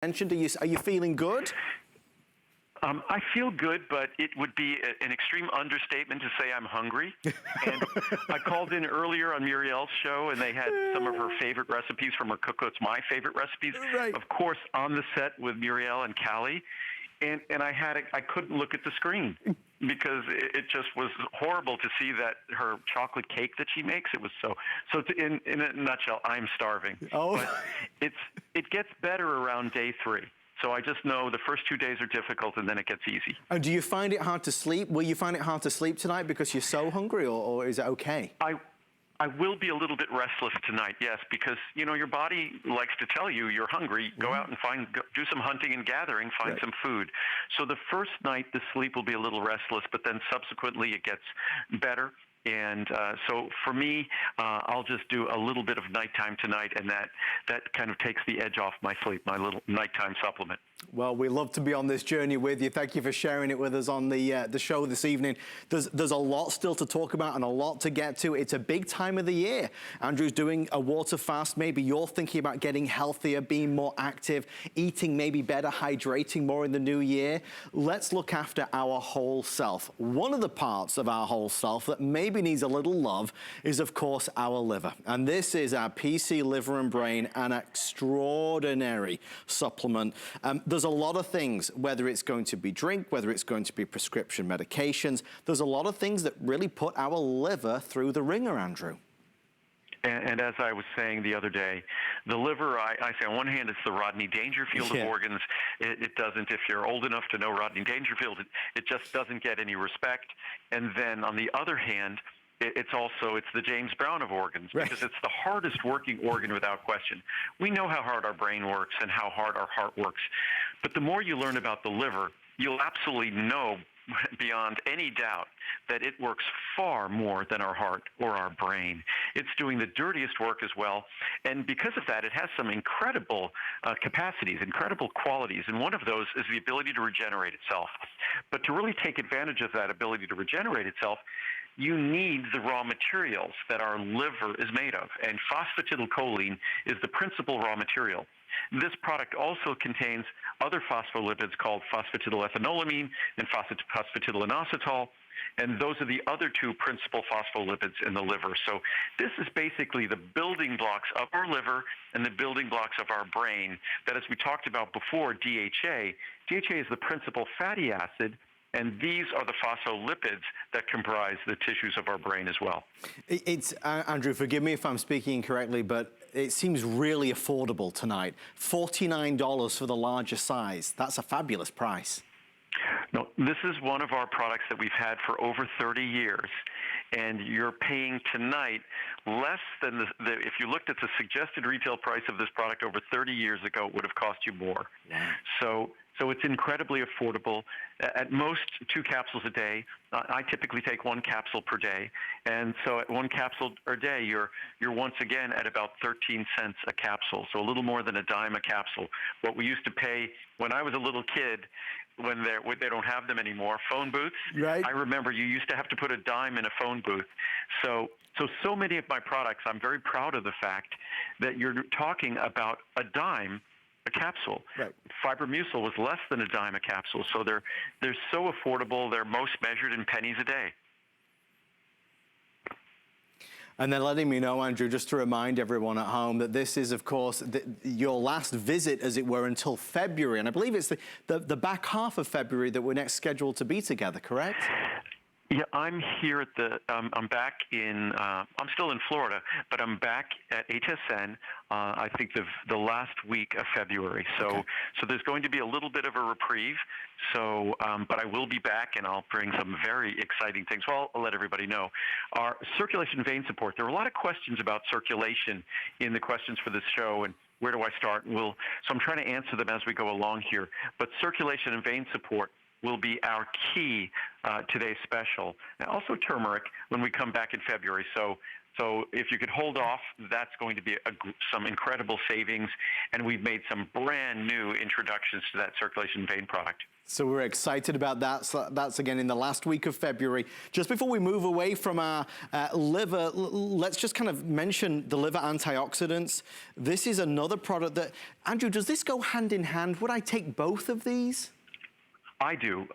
mentioned. Are you feeling good? I feel good, but it would be an extreme understatement to say I'm hungry. And I called in earlier on Muriel's show, and they had some of her favorite recipes from her cookbooks, my favorite recipes, Right. of course, on the set with Muriel and Callie. And I couldn't look at the screen because it just was horrible to see that her chocolate cake that she makes. It was so in a nutshell, I'm starving. Oh. But it gets better around day 3. So I just know the first 2 days are difficult, and then it gets easy. And do you find it hard to sleep? Will you find it hard to sleep tonight because you're so hungry, or is it okay? I will be a little bit restless tonight, yes, because, you know, your body likes to tell you you're hungry. Go out and do some hunting and gathering, find some food. So the first night, the sleep will be a little restless, but then subsequently it gets better. And so for me, I'll just do a little bit of nighttime tonight, and that kind of takes the edge off my sleep, my little nighttime supplement. Well, we love to be on this journey with you. Thank you for sharing it with us on the show this evening. There's a lot still to talk about and a lot to get to. It's a big time of the year. Andrew's doing a water fast. Maybe you're thinking about getting healthier, being more active, eating maybe better, hydrating more in the new year. Let's look after our whole self. One of the parts of our whole self that maybe needs a little love is, of course, our liver. And this is our PC Liver and Brain, an extraordinary supplement. There's a lot of things, whether it's going to be drink, whether it's going to be prescription medications, there's a lot of things that really put our liver through the ringer, Andrew. And as I was saying the other day, the liver, I say on one hand, it's the Rodney Dangerfield of organs. It doesn't, if you're old enough to know Rodney Dangerfield, it just doesn't get any respect. And then on the other hand, it's the James Brown of organs, because it's the hardest working organ without question. We know how hard our brain works and how hard our heart works. But the more you learn about the liver, you'll absolutely know beyond any doubt that it works far more than our heart or our brain. It's doing the dirtiest work as well. And because of that, it has some incredible capacities, incredible qualities. And one of those is the ability to regenerate itself. But to really take advantage of that ability to regenerate itself, you need the raw materials that our liver is made of. And Phosphatidyl Choline is the principal raw material. This product also contains other phospholipids called phosphatidylethanolamine and phosphatidylainositol, and those are the other two principal phospholipids in the liver. So this is basically the building blocks of our liver and the building blocks of our brain that, as we talked about before, DHA is the principal fatty acid, and these are the phospholipids that comprise the tissues of our brain as well. It's Andrew, forgive me if I'm speaking incorrectly, but it seems really affordable tonight. $49 for the larger size. That's a fabulous price. No, this is one of our products that we've had for over 30 years, and you're paying tonight less than if you looked at the suggested retail price of this product over 30 years ago, it would have cost you more. So it's incredibly affordable. At most, 2 capsules a day. I typically take 1 capsule per day. And so at 1 capsule a day, you're once again at about 13 cents a capsule, so a little more than a dime a capsule. What we used to pay when I was a little kid, when they don't have them anymore, phone booths. Right. I remember you used to have to put a dime in a phone booth. So many of my products, I'm very proud of the fact that you're talking about a dime a capsule. Right. Fibromucil was less than a dime a capsule, so they're so affordable. They're most measured in pennies a day. And then letting me know, Andrew, just to remind everyone at home that this is, of course, your last visit, as it were, until February. And I believe it's the back half of February that we're next scheduled to be together, correct? Yeah, I'm here at I'm back in, I'm still in Florida, but I'm back at HSN, I think the last week of February. So there's going to be a little bit of a reprieve. So, but I will be back, and I'll bring some very exciting things. Well, I'll let everybody know. Our circulation vein support, there are a lot of questions about circulation in the questions for this show, and where do I start? So I'm trying to answer them as we go along here. But circulation and vein support will be our key today's special. And also turmeric when we come back in February. So So if you could hold off, that's going to be some incredible savings, and we've made some brand new introductions to that circulation vein product. So we're excited about that. So that's again in the last week of February. Just before we move away from our liver, let's just kind of mention the liver antioxidants. This is another product that, Andrew, does this go hand in hand? Would I take both of these? I do.